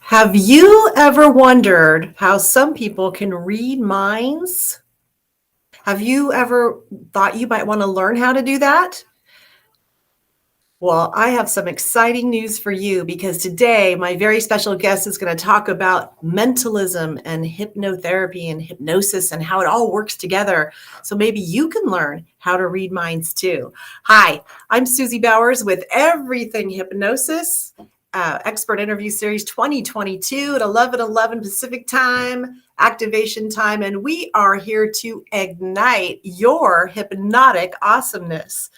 Have you ever wondered how some people can read minds? Have you ever thought you might want to learn how to do that? Well, I have some exciting news for you because today my very special guest is going to talk about mentalism and hypnotherapy and hypnosis and how it all works together. So maybe you can learn how to read minds too. Hi, I'm Susie Bowers with Everything Hypnosis, Expert Interview Series 2022 at 11:11 Pacific Time, activation time, and we are here to ignite your hypnotic awesomeness.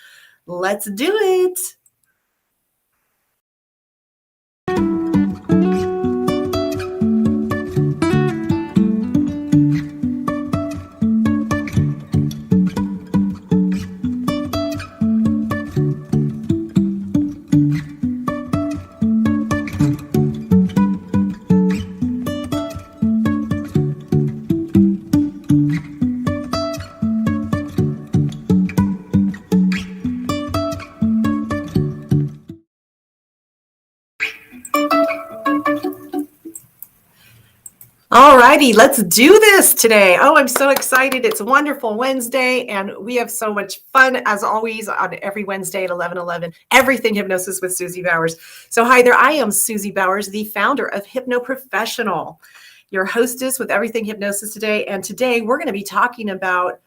Let's do it. All righty, let's do this today. Oh, I'm so excited. It's a wonderful Wednesday, and we have so much fun, as always, on every Wednesday at 11:11, Everything Hypnosis with Susie Bowers. So hi there, I am Susie Bowers, the founder of HypnoProfessional, your hostess with Everything Hypnosis today. And today we're going to be talking about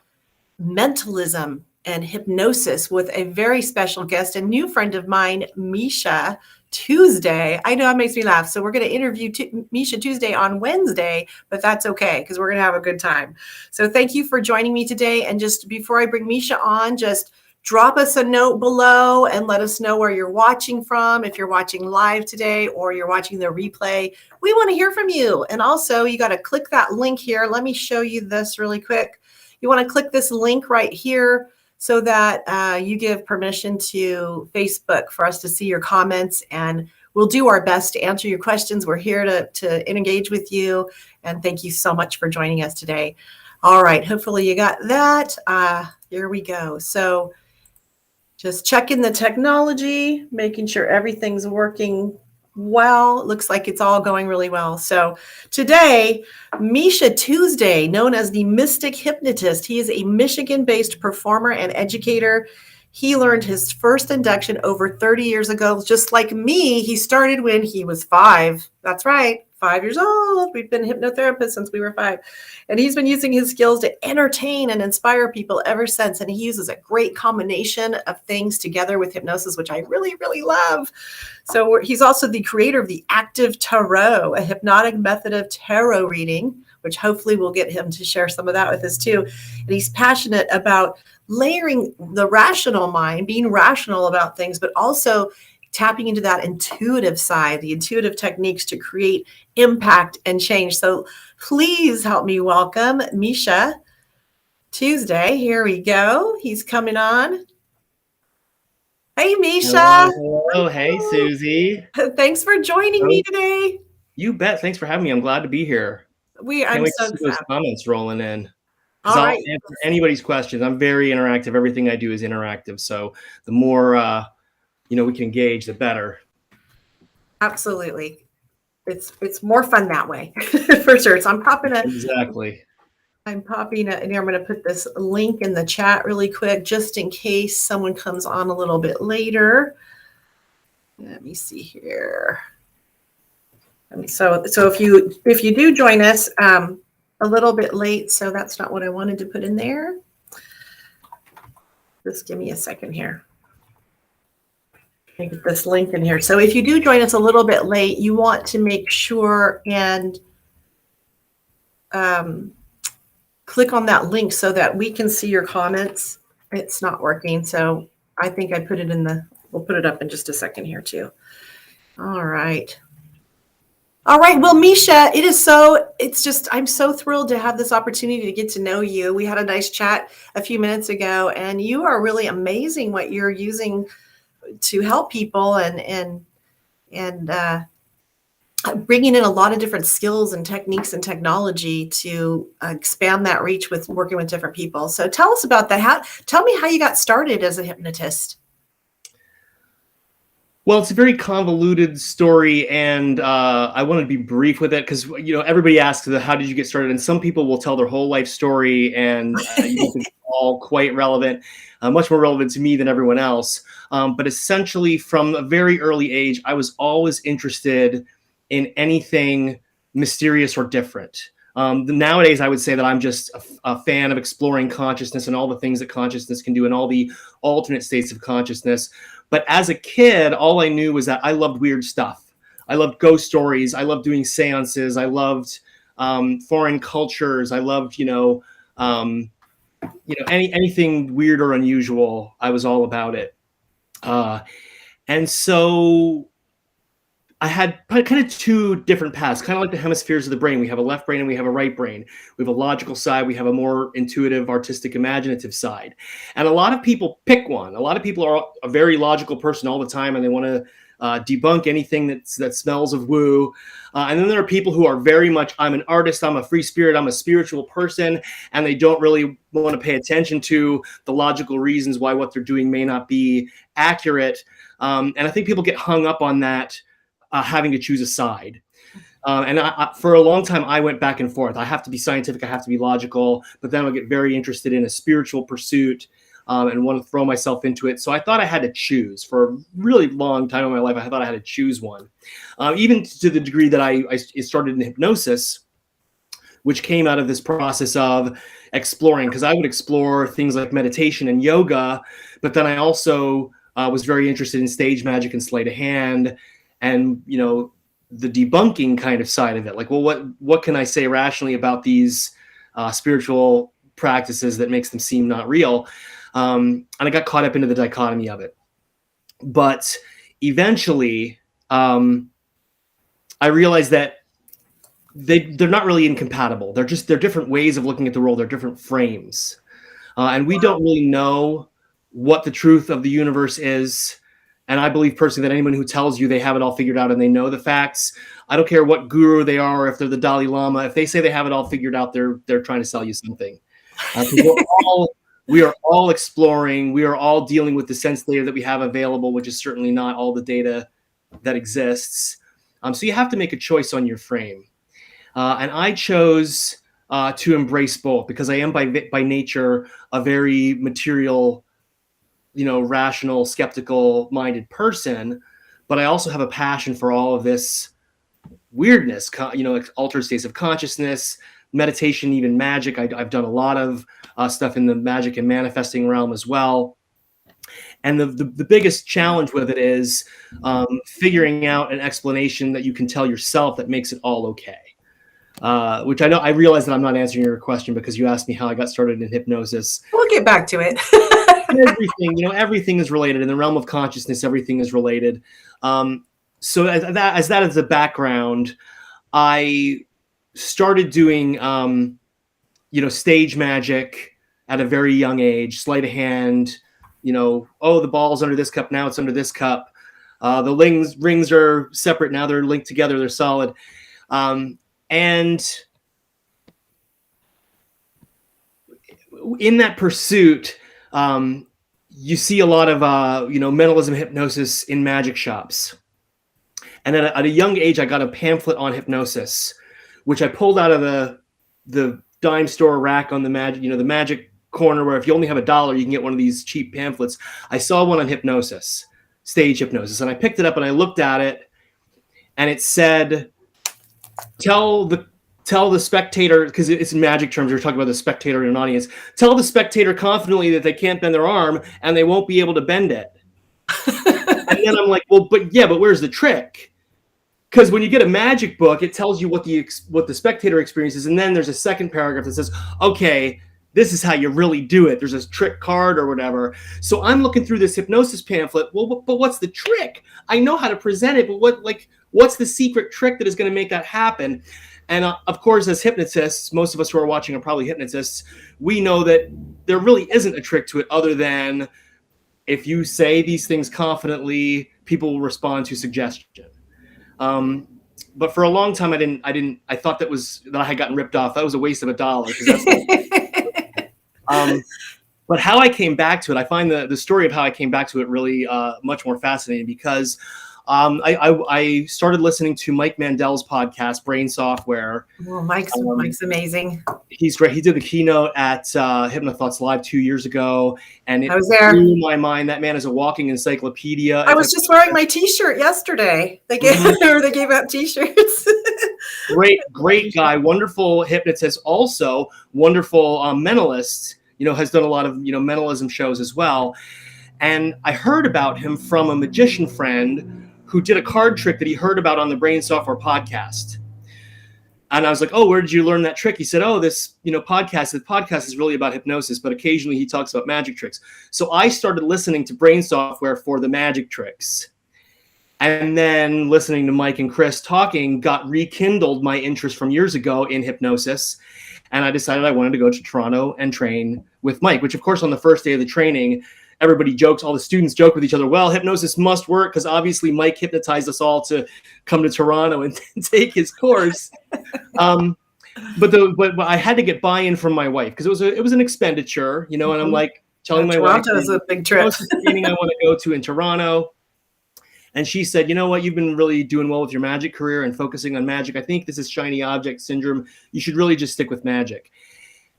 mentalism and hypnosis with a very special guest, a new friend of mine, Misha, Tuesday. I know it makes me laugh. So we're going to interview Misha Tuesday on Wednesday, but that's okay because we're going to have a good time. So thank you for joining me today. And just before I bring Misha on, just drop us a note below and let us know where you're watching from. If you're watching live today or you're watching the replay, we want to hear from you. And also you got to click that link here. Let me show you this really quick. You want to click this link right here so that you give permission to Facebook for us to see your comments, and we'll do our best to answer your questions. We're here to engage with you, and thank you so much for joining us today. All right, hopefully you got that. Here we go. So just checking the technology, making sure everything's working well. It looks like it's all going really well. So today, Misha Tuesday, known as the Mystic Hypnotist. He is a Michigan-based performer and educator. He learned his first induction over 30 years ago. Just like me, he started when he was 5. That's right, 5 years old. We've been hypnotherapists since we were 5. And he's been using his skills to entertain and inspire people ever since. And he uses a great combination of things together with hypnosis, which I really, really love. So he's also the creator of the Active Tarot, a hypnotic method of tarot reading, which hopefully we'll get him to share some of that with us too. And he's passionate about layering the rational mind, being rational about things, but also tapping into that intuitive side, the intuitive techniques to create impact and change. So please help me welcome Misha Tuesday. Here we go. He's coming on. Hey, Misha. Hello. Hey, Susie. Thanks for joining me today. You bet. Thanks for having me. I'm glad to be here. I'm so excited. Those comments rolling in. All I'll right. answer anybody's questions. I'm very interactive. Everything I do is interactive. So the more we can engage, the better. Absolutely. It's more fun that way for sure. So I'm popping and I'm going to put this link in the chat really quick, just in case someone comes on a little bit later. Let me see here. So if you do join us a little bit late, so that's not what I wanted to put in there. Just give me a second here. Get this link in here. So if you do join us a little bit late, you want to make sure and click on that link so that we can see your comments. It's not working, so I think I put it we'll put it up in just a second here too. All right. Well, Misha, I'm so thrilled to have this opportunity to get to know you. We had a nice chat a few minutes ago, and you are really amazing what you're using to help people and bringing in a lot of different skills and techniques and technology to expand that reach with working with different people. So tell us about that. Tell me how you got started as a hypnotist. Well, it's a very convoluted story, and I want to be brief with it because everybody asks, "How did you get started?" And some people will tell their whole life story, and it's all quite relevant, much more relevant to me than everyone else. But essentially, from a very early age, I was always interested in anything mysterious or different. Nowadays, I would say that I'm just a fan of exploring consciousness and all the things that consciousness can do and all the alternate states of consciousness. But as a kid, all I knew was that I loved weird stuff. I loved ghost stories. I loved doing seances. I loved foreign cultures. I loved, anything weird or unusual. I was all about it. And so I had kind of two different paths, kind of like the hemispheres of the brain. We have a left brain and we have a right brain. We have a logical side. We have a more intuitive, artistic, imaginative side. And a lot of people pick one. A lot of people are a very logical person all the time, and they want to debunk anything that smells of woo. And then there are people who are very much, I'm an artist, I'm a free spirit, I'm a spiritual person, and they don't really want to pay attention to the logical reasons why what they're doing may not be accurate. And I think people get hung up on that. Having to choose a side. And for a long time, I went back and forth. I have to be scientific, I have to be logical, but then I'll get very interested in a spiritual pursuit and want to throw myself into it. So I thought I had to choose. For a really long time in my life, I thought I had to choose one. Even to the degree that I started in hypnosis, which came out of this process of exploring, because I would explore things like meditation and yoga, but then I also was very interested in stage magic and sleight of hand, and the debunking kind of side of it. Like, well, what can I say rationally about these spiritual practices that makes them seem not real? And I got caught up into the dichotomy of it. But eventually, I realized that they're not really incompatible. They're different ways of looking at the world. They're different frames, and we don't really know what the truth of the universe is. And I believe personally that anyone who tells you they have it all figured out and they know the facts, I don't care what guru they are, or if they're the Dalai Lama, if they say they have it all figured out, they're trying to sell you something. We are all exploring. We are all dealing with the sense data that we have available, which is certainly not all the data that exists. So you have to make a choice on your frame. And I chose to embrace both, because I am by nature a very material, rational, skeptical minded person, but I also have a passion for all of this weirdness, altered states of consciousness, meditation, even magic. I've done a lot of stuff in the magic and manifesting realm as well. And the biggest challenge with it is figuring out an explanation that you can tell yourself that makes it all okay. Which I realize that I'm not answering your question, because you asked me how I got started in hypnosis. We'll get back to it. Everything is related in the realm of consciousness. Everything is related. So as that is the background, I started doing, stage magic at a very young age, sleight of hand. The ball's under this cup, now it's under this cup. The rings are separate, now they're linked together, they're solid. And in that pursuit, you see a lot of mentalism, hypnosis in magic shops. And at a young age, I got a pamphlet on hypnosis, which I pulled out of the dime store rack on the magic corner, where if you only have $1, you can get one of these cheap pamphlets. I saw one on hypnosis, stage hypnosis, and I picked it up and I looked at it, and it said, tell the spectator, because it's in magic terms, we're talking about the spectator in an audience, tell the spectator confidently that they can't bend their arm and they won't be able to bend it. And then I'm like, well, but where's the trick? Because when you get a magic book, it tells you what the spectator experiences, and then there's a second paragraph that says, okay, this is how you really do it. There's a trick card or whatever. So I'm looking through this hypnosis pamphlet. Well, but what's the trick? I know how to present it, but what's the secret trick that is going to make that happen? And of course, as hypnotists, most of us who are watching are probably hypnotists. We know that there really isn't a trick to it, other than if you say these things confidently, people will respond to suggestion. But for a long time, I thought that I had gotten ripped off. That was a waste of $1. But how I came back to it, I find the story of how I came back to it really much more fascinating, because I started listening to Mike Mandel's podcast, Brain Software. Well, Mike's amazing. He's great. He did the keynote at HypnoThoughts Live 2 years ago, and I it was there. blew my mind. That man is a walking encyclopedia. I was just wearing my T-shirt yesterday. They gave they gave out T-shirts. Great guy, wonderful hypnotist, also wonderful mentalist. Has done a lot of mentalism shows as well. And I heard about him from a magician friend who did a card trick that he heard about on the Brain Software podcast. And I was like, oh, where did you learn that trick? He said, oh, this podcast. The podcast is really about hypnosis, but occasionally he talks about magic tricks. So I started listening to Brain Software for the magic tricks. And then listening to Mike and Chris talking got rekindled my interest from years ago in hypnosis. And I decided I wanted to go to Toronto and train with Mike, which, of course, on the first day of the training, everybody jokes, all the students joke with each other, well, hypnosis must work because obviously Mike hypnotized us all to come to Toronto and take his course. But I had to get buy-in from my wife because it was an expenditure, and I'm like telling my wife, Toronto is a big trip. Training I want to go to in Toronto. And she said, you know what, you've been really doing well with your magic career and focusing on magic. I think this is shiny object syndrome. You should really just stick with magic.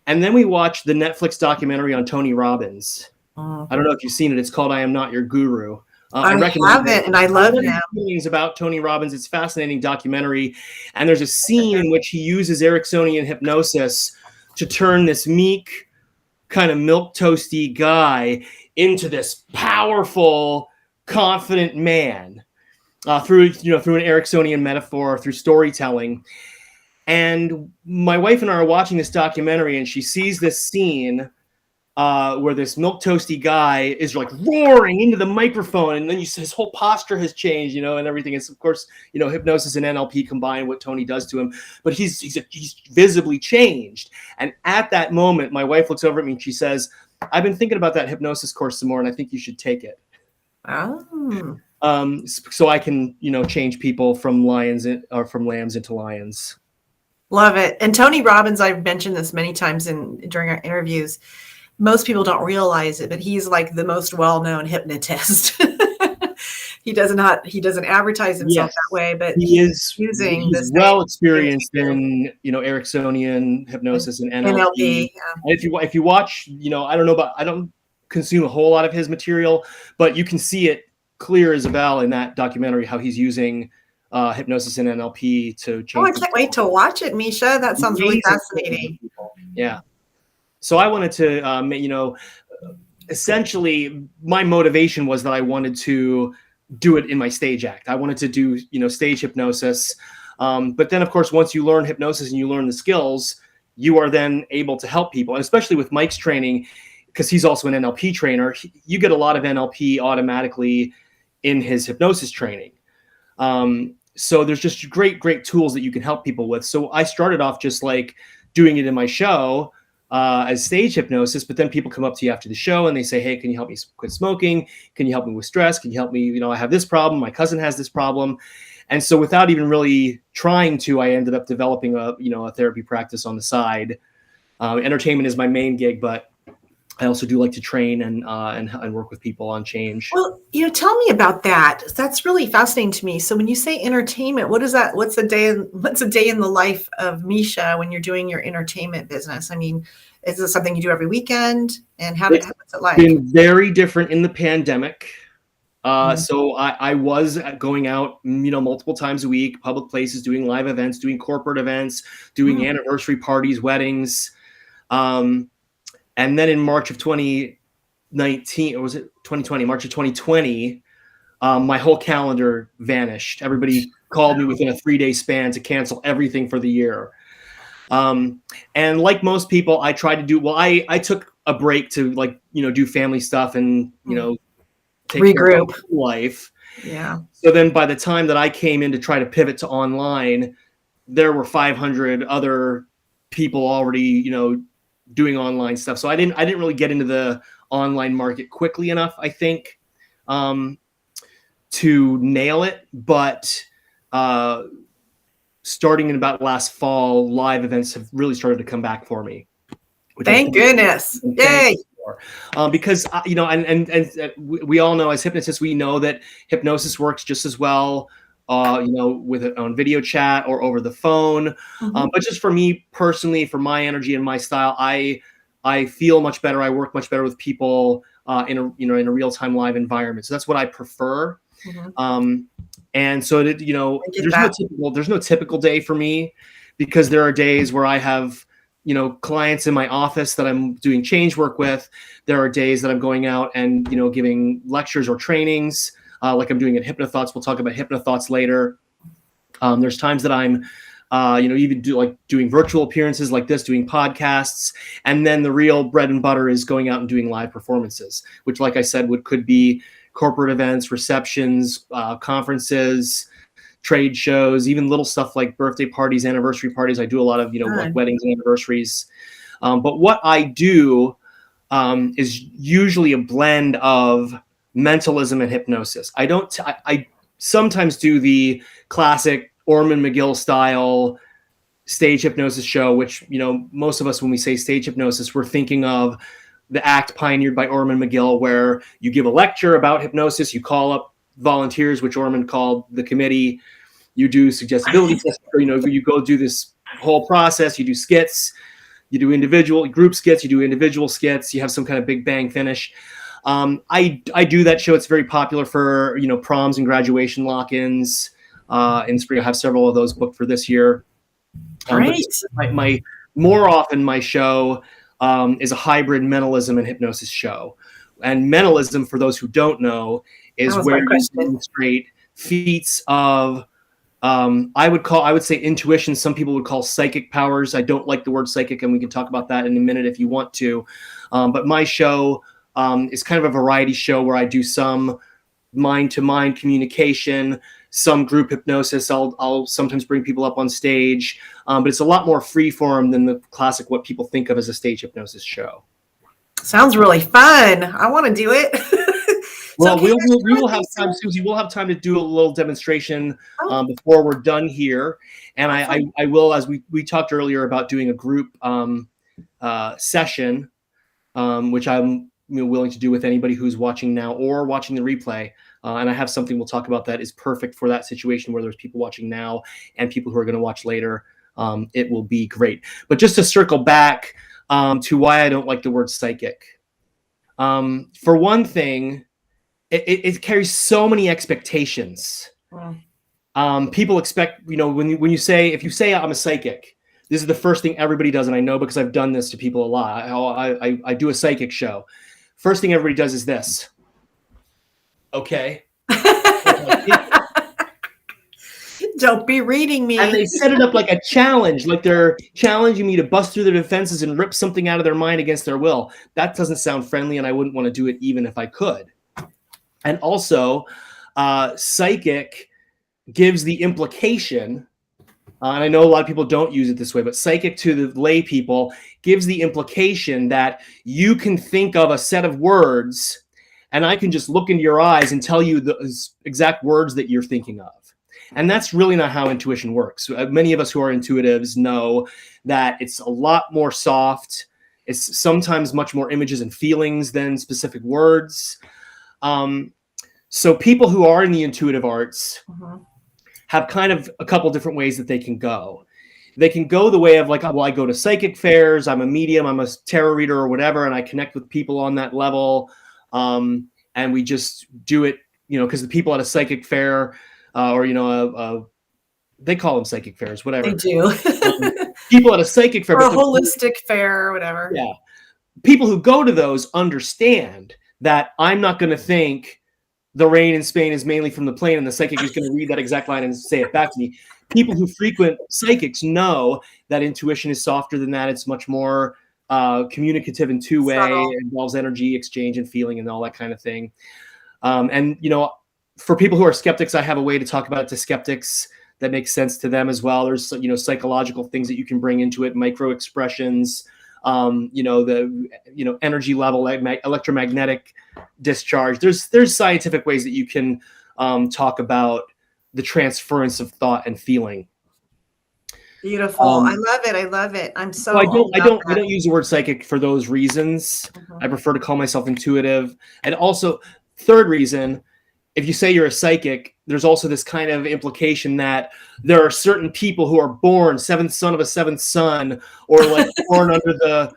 And then we watched the Netflix documentary on Tony Robbins. I don't know if you've seen it. It's called I Am Not Your Guru. I recommend it, and I love it. Things about Tony Robbins. It's a fascinating documentary. And there's a scene in which he uses Ericksonian hypnosis to turn this meek, kind of milquetoasty guy into this powerful, confident man through an Ericksonian metaphor, through storytelling. And my wife and I are watching this documentary, and she sees this scene where this milquetoasty guy is like roaring into the microphone, and then his whole posture has changed, and everything. It's, of course, hypnosis and NLP combine what Tony does to him, but he's visibly changed. And at that moment, my wife looks over at me and she says, I've been thinking about that hypnosis course some more, and I think you should take it. Oh. So I can, change people from lambs into lions. Love it. And Tony Robbins, I've mentioned this many times during our interviews. Most people don't realize it, but he's like the most well-known hypnotist. He doesn't advertise himself that way, but he's well experienced in Ericksonian hypnosis and NLP. And if you watch, I don't consume a whole lot of his material, but you can see it clear as a bell in that documentary how he's using hypnosis and NLP to change. Oh, I can't wait to watch it, Misha. That sounds really fascinating. Yeah. So I wanted to, essentially my motivation was that I wanted to do it in my stage act. I wanted to do, stage hypnosis. But then, of course, once you learn hypnosis and you learn the skills, you are then able to help people. And especially with Mike's training, because he's also an NLP trainer, you get a lot of NLP automatically in his hypnosis training. So there's just great tools that you can help people with. So I started off just like doing it in my show as stage hypnosis, but then people come up to you after the show and they say, hey, can you help me quit smoking? Can you help me with stress? Can you help me? I have this problem. My cousin has this problem. And so without even really trying to, I ended up developing a therapy practice on the side. Entertainment is my main gig, but I also do like to train and work with people on change. Well, tell me about that. That's really fascinating to me. So when you say entertainment, what is that? What's a day in the life of Misha when you're doing your entertainment business? I mean, is it something you do every weekend? And what's it like? It's been very different in the pandemic. So I was going out, multiple times a week, public places, doing live events, doing corporate events, doing anniversary parties, weddings. And then in March of 2019, or was it 2020? March of 2020, my whole calendar vanished. Everybody called me within a 3-day span to cancel everything for the year. And like most people, I tried to do, I took a break to do family stuff and, take regroup care of life. Yeah. So then by the time that I came in to try to pivot to online, there were 500 other people already, doing online stuff. So I didn't really get into the online market quickly enough, I think, to nail it. But starting in about last fall, live events have really started to come back for me. Thank goodness. Yay. Because we all know as hypnotists, we know that hypnosis works just as well, with it on video chat or over the phone. But just for me personally, for my energy and my style, I feel much better. I work much better with people in a real-time live environment. So that's what I prefer. And so there's no typical day for me, because there are days where I have clients in my office that I'm doing change work with. There are days that I'm going out and giving lectures or trainings, like I'm doing at HypnoThoughts. We'll talk about HypnoThoughts later. There's times that I'm even doing virtual appearances like this, doing podcasts. And then the real bread and butter is going out and doing live performances, which, like I said, could be corporate events, receptions, conferences, trade shows, even little stuff like birthday parties, anniversary parties. I do a lot of, like weddings and anniversaries. But what I do is usually a blend of mentalism and hypnosis. I sometimes do the classic Orman McGill style stage hypnosis show, which, most of us, when we say stage hypnosis, we're thinking of the act pioneered by Orman McGill, where you give a lecture about hypnosis, you call up volunteers, which Orman called the committee, you do suggestibility tests, you go do this whole process, you do skits, you do individual group skits, you do individual skits, you have some kind of big bang finish. I do that show. It's very popular for, proms and graduation lock-ins. In spring, I have several of those booked for this year. Great. More often my show is a hybrid mentalism and hypnosis show. And mentalism, for those who don't know, is where you demonstrate feats of, I would say intuition. Some people would call psychic powers. I don't like the word psychic, and we can talk about that in a minute if you want to. But my show is kind of a variety show where I do some mind-to-mind communication, some group hypnosis. I'll sometimes bring people up on stage, but it's a lot more free-form than the classic what people think of as a stage hypnosis show. Sounds really fun. I want to do it. Well, we will have time, Susie. We'll have time to do a little demonstration before we're done here. And I will, as we talked earlier about doing a group session, which I'm willing to do with anybody who's watching now or watching the replay. And I have something we'll talk about that is perfect for that situation where there's people watching now and people who are going to watch later. It will be great. But just to circle back to why I don't like the word psychic. For one thing, it carries so many expectations. People expect, when you say, if you say I'm a psychic, this is the first thing everybody does. And I know because I've done this to people a lot. I do a psychic show. First thing everybody does is this. Okay. Don't be reading me. And they set it up like a challenge, like they're challenging me to bust through their defenses and rip something out of their mind against their will. That doesn't sound friendly, and I wouldn't want to do it even if I could. And also, psychic gives the implication, and I know a lot of people don't use it this way, but psychic to the lay people gives the implication that you can think of a set of words and I can just look into your eyes and tell you the exact words that you're thinking of. And that's really not how intuition works. Many of us who are intuitives know that it's a lot more soft. It's sometimes much more images and feelings than specific words. So people who are in the intuitive arts have kind of a couple different ways that they can go. They can go the way of like, well, I go to psychic fairs, I'm a medium, I'm a tarot reader or whatever, and I connect with people on that level. And we just do it, because the people at a psychic fair or, they call them psychic fairs, whatever. They do. People at a psychic fair. Or a holistic fair or whatever. Yeah. People who go to those understand that I'm not going to think the rain in Spain is mainly from the plane and the psychic is going to read that exact line and say it back to me. People who frequent psychics know that intuition is softer than that. It's much more communicative and two-way. It involves energy exchange and feeling and all that kind of thing. And, for people who are skeptics, I have a way to talk about it to skeptics that makes sense to them as well. There's, psychological things that you can bring into it, micro expressions, the energy level, electromagnetic discharge. There's scientific ways that you can talk about the transference of thought and feeling. Beautiful. I love it. I love it. I'm So so all I about don't that. use the word psychic for those reasons. I Mhm. prefer to call myself intuitive. And also, third reason, if you say you're a psychic, there's also this kind of implication that there are certain people who are born seventh son of a seventh son, or like born under the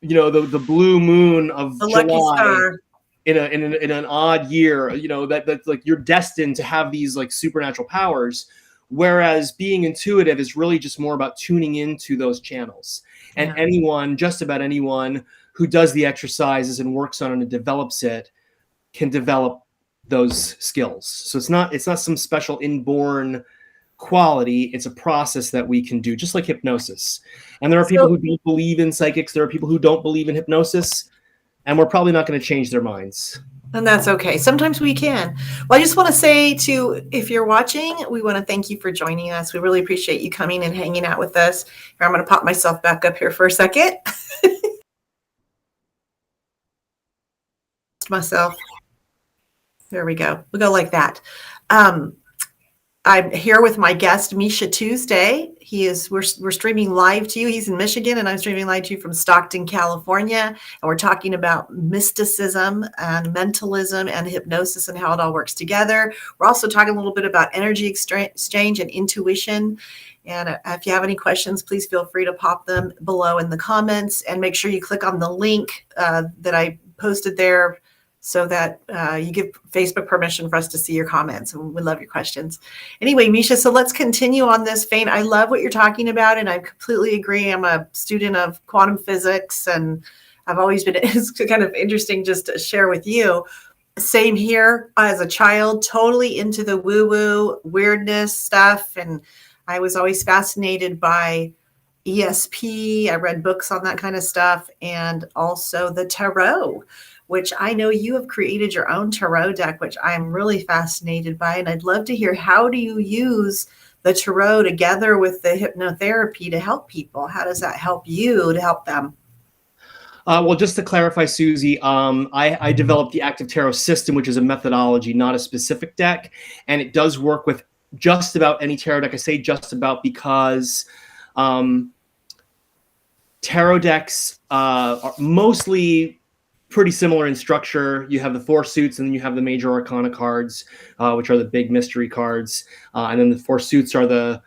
the blue moon of The lucky July star. in an odd year, that's like you're destined to have these like supernatural powers, whereas being intuitive is really just more about tuning into those channels. And Yeah. anyone, just about anyone who does the exercises and works on it and develops it, can develop those skills. So it's not some special inborn quality. It's a process that we can do, just like hypnosis. And there are people So, who don't believe in psychics, there are people who don't believe in hypnosis, and we're probably not going to change their minds. and that's okay. Sometimes we can. Well, I just want to say to, if you're watching, we want to thank you for joining us. We really appreciate you coming and hanging out with us. Here, I'm going to pop myself back up here for a second. Myself. There we go. We'll go like that. Um, I'm here with my guest, Misha Tuesday. We're streaming live to you. He's in Michigan, and I'm streaming live to you from Stockton, California. And we're talking about mysticism and mentalism and hypnosis and how it all works together. We're also talking a little bit about energy exchange and intuition. And if you have any questions, please feel free to pop them below in the comments, and make sure you click on the link that I posted there, so that you give Facebook permission for us to see your comments. And we love your questions. Anyway, Misha, so let's continue on this vein. I love what you're talking about, and I completely agree. I'm a student of quantum physics, and I've always been, it's kind of interesting just to share with you. Same here. As a child, totally into the woo-woo weirdness stuff. And I was always fascinated by ESP. I read books on that kind of stuff, and also the tarot, which I know you have created your own tarot deck, which I'm really fascinated by. And I'd love to hear, how do you use the tarot together with the hypnotherapy to help people? How does that help you to help them? Well, just to clarify, Susie, I developed the Active Tarot system, which is a methodology, not a specific deck. And it does work with just about any tarot deck. I say just about because tarot decks are mostly pretty similar in structure. You have the four suits, and then you have the major arcana cards, which are the big mystery cards. And then the four suits are the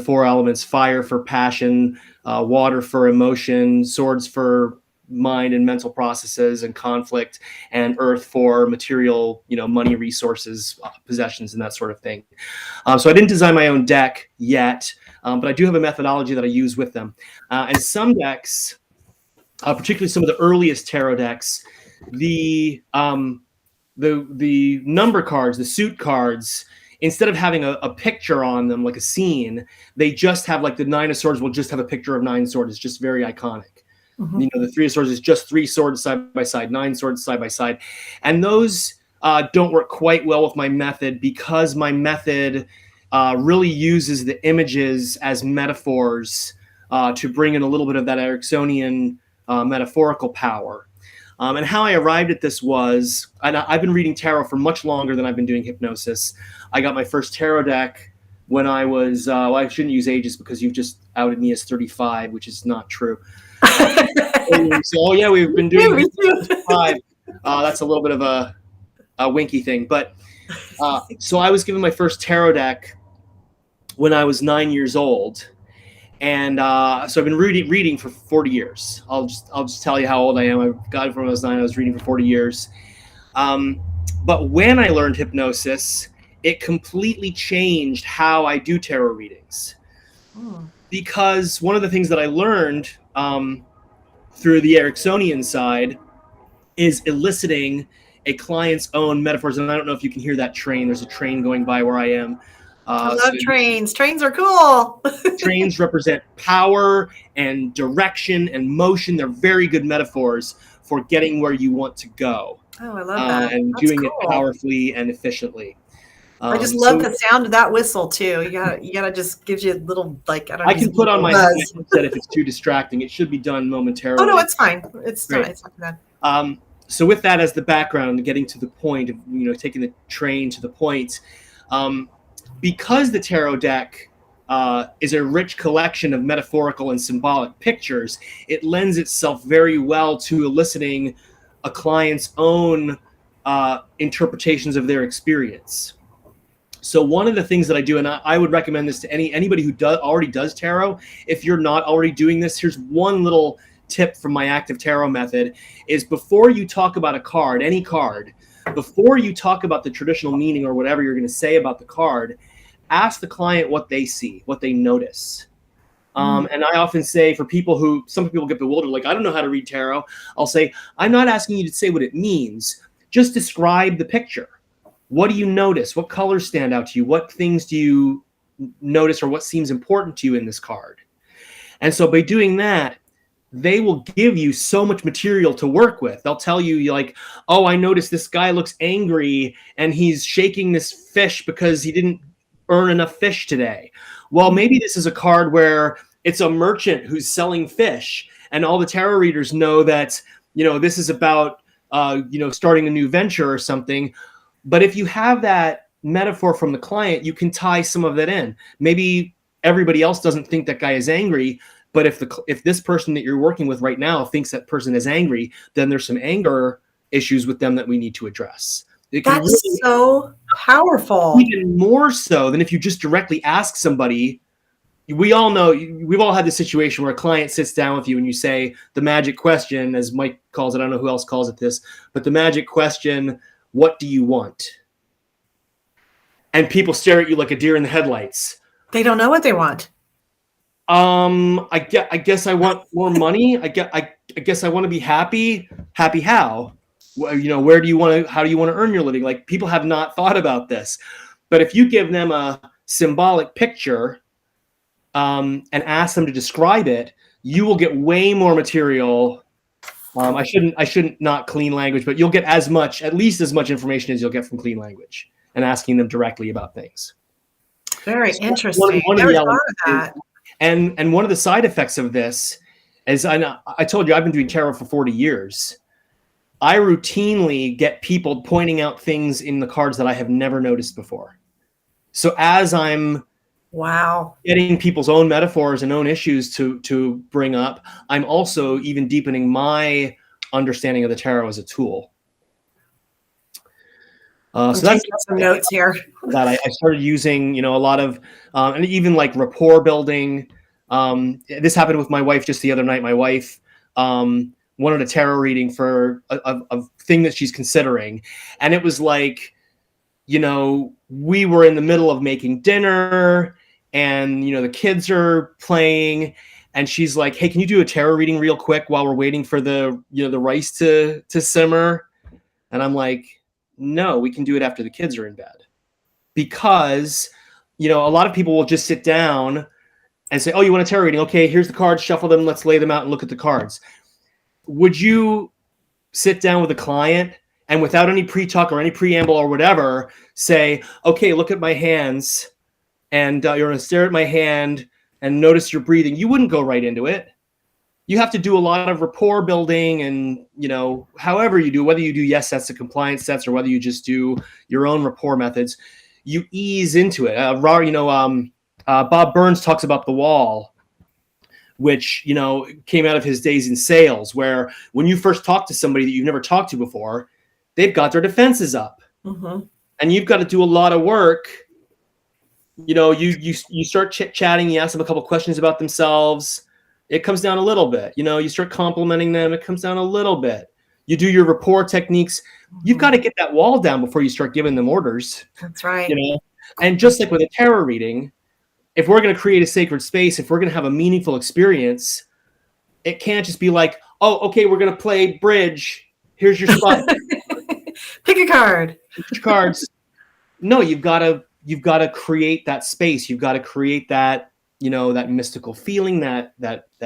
four elements: fire for passion, water for emotion, swords for mind and mental processes and conflict, and earth for material, money, resources, possessions, and that sort of thing. So I didn't design my own deck yet, but I do have a methodology that I use with them. And some decks, particularly some of the earliest tarot decks, the number cards, the suit cards, instead of having a picture on them like a scene, they just have, like, the nine of swords will just have a picture of nine swords. It's just very iconic. Mhm. The three of swords is just three swords side by side, nine swords side by side. And those don't work quite well with my method, because my method really uses the images as metaphors to bring in a little bit of that Ericksonian metaphorical power. And how I arrived at this was, and I've been reading tarot for much longer than I've been doing hypnosis. I got my first tarot deck when I was, well, I shouldn't use ages because you've just outed me as 35, which is not true. So, yeah, we've been doing Me too. 35. That's a little bit of a winky thing. But so I was given my first tarot deck when I was 9 years old. And so I've been reading for 40 years. I'll just tell you how old I am. I got it from when I was 9. I was reading for 40 years. But when I learned hypnosis, it completely changed how I do tarot readings. Because one of the things that I learned through the Ericksonian side is eliciting a client's own metaphors. And I don't know if you can hear that train. There's a train going by where I am. I love trains. Trains are cool. Trains represent power and direction and motion. They're very good metaphors for getting where you want to go. Oh, I love that. And That's doing cool. it powerfully and efficiently. I just love the sound of that whistle too. You gotta just gives you a little, like, I don't know. I can put on my headset if it's too distracting. It should be done momentarily. Oh no, it's fine. It's not bad. So with that as the background, getting to the point of, taking the train to the point, because the tarot deck is a rich collection of metaphorical and symbolic pictures. It lends itself very well to eliciting a client's own interpretations of their experience. So one of the things that I do, and I would recommend this to anybody who already does tarot. If you're not already doing this, here's one little tip from my active tarot method: is before you talk about a card, any card, before you talk about the traditional meaning or whatever you're going to say about the card, ask the client what they see, what they notice. And I often say, for people some people get bewildered, like, I don't know how to read tarot. I'll say, I'm not asking you to say what it means. Just describe the picture. What do you notice? What colors stand out to you? What things do you notice, or what seems important to you in this card? And so by doing that, they will give you so much material to work with. They'll tell you, like, oh, I noticed this guy looks angry and he's shaking this fish because he didn't earn enough fish today. Well, maybe this is a card where it's a merchant who's selling fish, and all the tarot readers know that, this is about, starting a new venture or something. But if you have that metaphor from the client, you can tie some of that in. Maybe everybody else doesn't think that guy is angry, but if this person that you're working with right now thinks that person is angry, then there's some anger issues with them that we need to address. That's really, so powerful. Even more so than if you just directly ask somebody. We all know, we've all had the situation where a client sits down with you and you say the magic question, as Mike calls it, I don't know who else calls it this, but the magic question, what do you want? And people stare at you like a deer in the headlights. They don't know what they want. I guess I want more money. I guess I want to be happy. Happy how? How do you want to earn your living? Like, people have not thought about this. But if you give them a symbolic picture and ask them to describe it, you will get way more material. I shouldn't not clean language, but you'll get at least as much information as you'll get from clean language and asking them directly about things. Very interesting. Never thought of that. And one of the side effects of this is, I told you I've been doing tarot for 40 years. I routinely get people pointing out things in the cards that I have never noticed before. So as I'm getting people's own metaphors and own issues to bring up, I'm also even deepening my understanding of the tarot as a tool. So that's some notes here that I started using, a lot of, and even like rapport building. This happened with my wife just the other night. My wife wanted a tarot reading for a thing that she's considering. And it was like, we were in the middle of making dinner and, the kids are playing, and she's like, hey, can you do a tarot reading real quick while we're waiting for the rice to simmer? And I'm like, no, we can do it after the kids are in bed. Because, a lot of people will just sit down and say, oh, you want a tarot reading? Okay, here's the cards, shuffle them, let's lay them out and look at the cards. Would you sit down with a client and without any pre-talk or any preamble or whatever, say, okay, look at my hands, and you're going to stare at my hand and notice your breathing? You wouldn't go right into it. You have to do a lot of rapport building, and, however you do, whether you do yes sets to compliance sets or whether you just do your own rapport methods, you ease into it. Bob Burns talks about the wall, which, came out of his days in sales, where when you first talk to somebody that you've never talked to before, they've got their defenses up. Mm-hmm. And you've got to do a lot of work. You start chit-chatting, you ask them a couple questions about themselves. It comes down a little bit. You start complimenting them. It comes down a little bit. You do your rapport techniques. You've got to get that wall down before you start giving them orders. That's right. And just like with a tarot reading, if we're going to create a sacred space, if we're going to have a meaningful experience, it can't just be like, oh, okay, we're going to play bridge. Here's your spot. Pick a card. Pick your cards. No, you've got to create that space. You've got to create that, that mystical feeling, that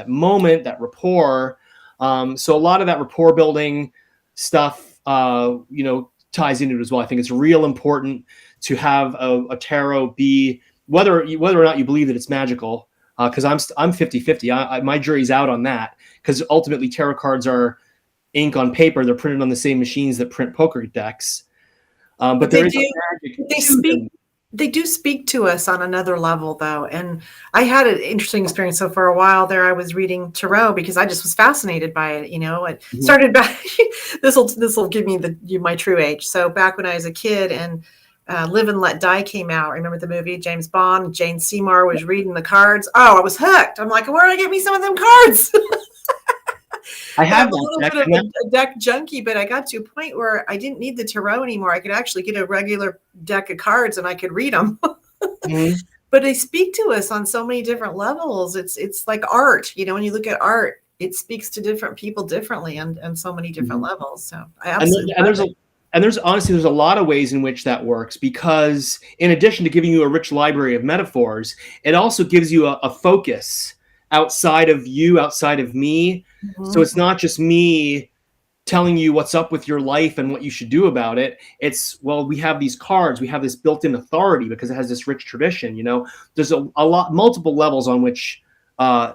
moment, that rapport. So a lot of that rapport building stuff, ties into it as well. I think it's real important to have a tarot be, whether or not you believe that it's magical, because I'm 50-50. My jury's out on that, because ultimately tarot cards are ink on paper. They're printed on the same machines that print poker decks. But there is magic. They speak. They do speak to us on another level, though. And I had an interesting experience. So for a while there, I was reading tarot because I just was fascinated by it. It Mhm. started back. This will give me my true age. So back when I was a kid, and Live and Let Die came out. Remember the movie? James Bond. Jane Seymour was reading the cards. Oh, I was hooked. I'm like, where do I get me some of them cards? I And have I'm a that little deck, bit of and a deck junkie, but I got to a point where I didn't need the tarot anymore. I could actually get a regular deck of cards and I could read them. Mhm. But they speak to us on so many different levels. It's like art. When you look at art, it speaks to different people differently and so many different Mhm. levels. So I And, absolutely and love there's a it. and there's honestly there's a lot of ways in which that works, because in addition to giving you a rich library of metaphors, it also gives you a focus outside of you, outside of me. So Mhm. it's not just me telling you what's up with your life and what you should do about it. It's, well, we have these cards, we have this built-in authority because it has this rich tradition. There's a lot, multiple levels on which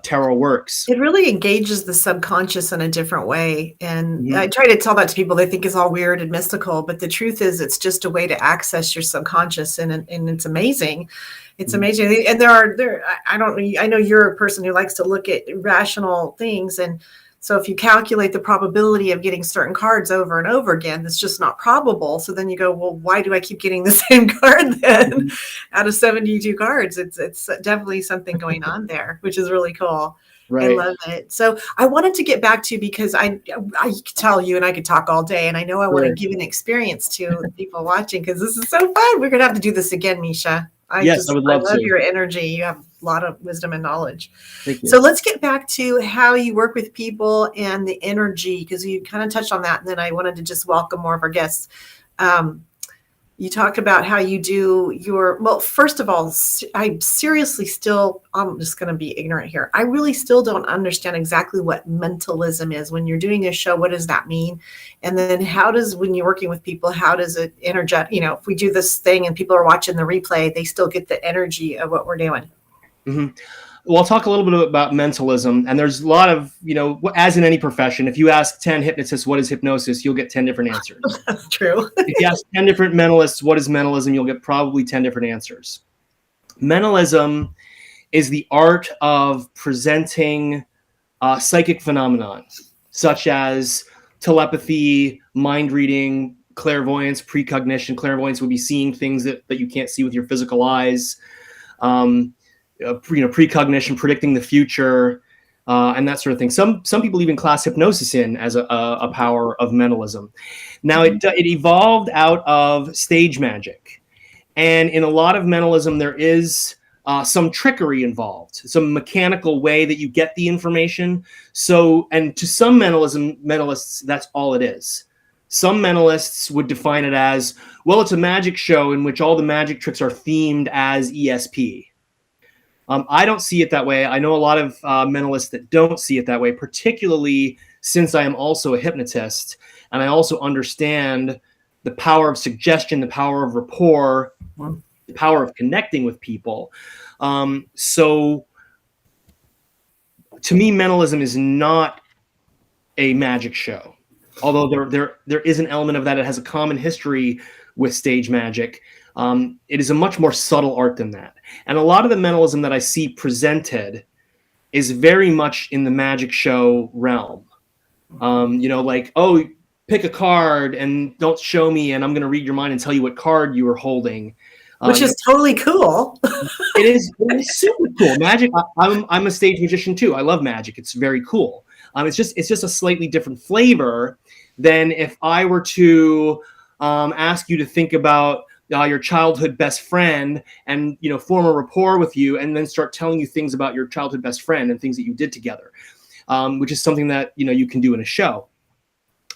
tarot works. It really engages the subconscious in a different way. And I Mhm. try to tell that to people. They think it's all weird and mystical, but the truth is it's just a way to access your subconscious, and it's amazing. It's Mhm. amazing. And I don't know, I know you're a person who likes to look at rational things. And so if you calculate the probability of getting certain cards over and over again, that's just not probable. So then you go, well, why do I keep getting the same card then Mhm. out of 72 cards? It's definitely something going on there, which is really cool. I Right. love it. So I wanted to get back to, because I could tell you and I could talk all day, and I know I want to Sure. give an experience to the people watching because this is so fun. We're gonna have to do this again, Misha. Yes, I would I love love to. your energy. You have a lot of wisdom and knowledge. Thank So you. let's get back to how you work with people and the energy, because you kind of touched on that, and then I wanted to just welcome more of our guests. Um, you talked about how you do well, first of all, I seriously still, I'm just going to be ignorant here. I really still don't understand exactly what mentalism is. When you're doing a show, what does that mean? And then when you're working with people, how does it energet, if we do this thing and people are watching the replay, they still get the energy of what we're doing. Hmm. Well, I'll talk a little bit about mentalism. And there's a lot of, as in any profession, if you ask 10 hypnotists what is hypnosis, you'll get 10 different answers. That's true. If you ask 10 different mentalists what is mentalism, you'll get probably 10 different answers. Mentalism is the art of presenting psychic phenomenon, such as telepathy, mind reading, clairvoyance, precognition. Clairvoyance would be seeing things that you can't see with your physical eyes. Um, Precognition, predicting the future, and that sort of thing. Some people even class hypnosis in as a power of mentalism. Now, it evolved out of stage magic. And in a lot of mentalism, there is some trickery involved, some mechanical way that you get the information. So, and to some mentalists, that's all it is. Some mentalists would define it as, well, it's a magic show in which all the magic tricks are themed as ESP. I don't see it that way. I know a lot of mentalists that don't see it that way, particularly since I am also a hypnotist, and I also understand the power of suggestion, the power of rapport, the power of connecting with people. So to me, mentalism is not a magic show, although there is an element of that. It has a common history with stage magic. It is a much more subtle art than that. And a lot of the mentalism that I see presented is very much in the magic show realm. Like, oh, pick a card and don't show me, and I'm going to read your mind and tell you what card you were holding. Which is totally cool. It is super cool. Magic. I'm a stage magician too. I love magic. It's very cool. It's just a slightly different flavor than if I were to ask you to think about your childhood best friend and form a rapport with you, and then start telling you things about your childhood best friend and things that you did together, which is something that you can do in a show.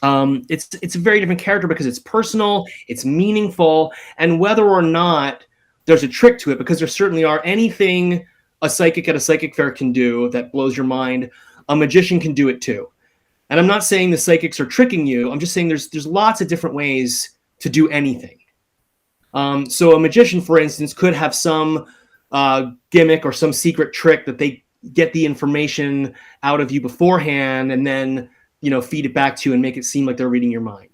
It's a very different character because it's personal, it's meaningful, and whether or not there's a trick to it, because there certainly are. Anything a psychic at a psychic fair can do that blows your mind, a magician can do it too. And I'm not saying the psychics are tricking you. I'm just saying there's lots of different ways to do anything. So a magician, for instance, could have some gimmick or some secret trick that they get the information out of you beforehand, and then feed it back to you and make it seem like they're reading your mind.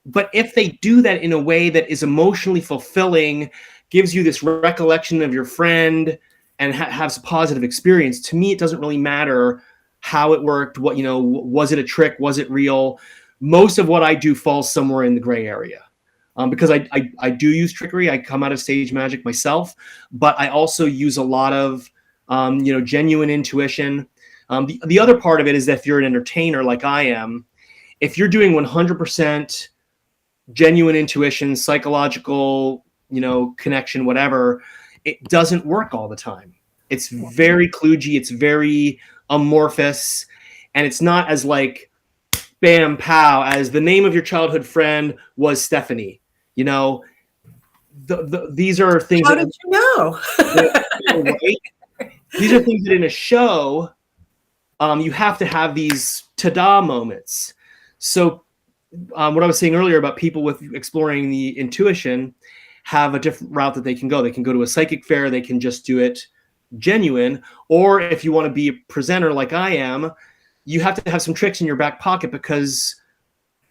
But if they do that in a way that is emotionally fulfilling, gives you this recollection of your friend, and has a positive experience, to me, it doesn't really matter how it worked. What, was it a trick? Was it real? Most of what I do falls somewhere in the gray area. Because I do use trickery. I come out of stage magic myself, but I also use a lot of genuine intuition. The other part of it is that if you're an entertainer like I am, if you're doing 100% genuine intuition, psychological, connection, whatever, it doesn't work all the time. It's very kludgy. It's very amorphous, and it's not as like bam pow as the name of your childhood friend was Stephanie. These are things. How did you know? These are things that in a show, you have to have these ta-da moments. So what I was saying earlier about people with exploring the intuition have a different route that they can go. They can go to a psychic fair. They can just do it genuine. Or if you want to be a presenter like I am, you have to have some tricks in your back pocket, because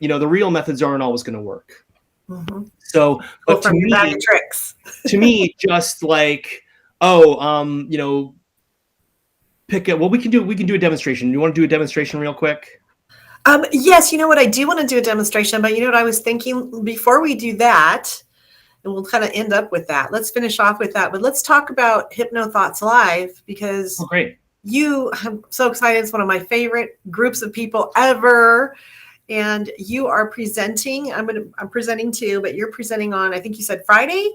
the real methods aren't always going to work. Mm-hmm. So, but from your bag of tricks. To me, just like, pick it. Well, we can do a demonstration. You want to do a demonstration real quick? Yes, you know what? I do want to do a demonstration, but you know what I was thinking before we do that, and we'll kind of end up with that. Let's finish off with that, but let's talk about Hypno Thoughts Live, because great. I'm so excited. It's one of my favorite groups of people ever. And you are presenting. I'm presenting too, but you're presenting on, I think you said Friday.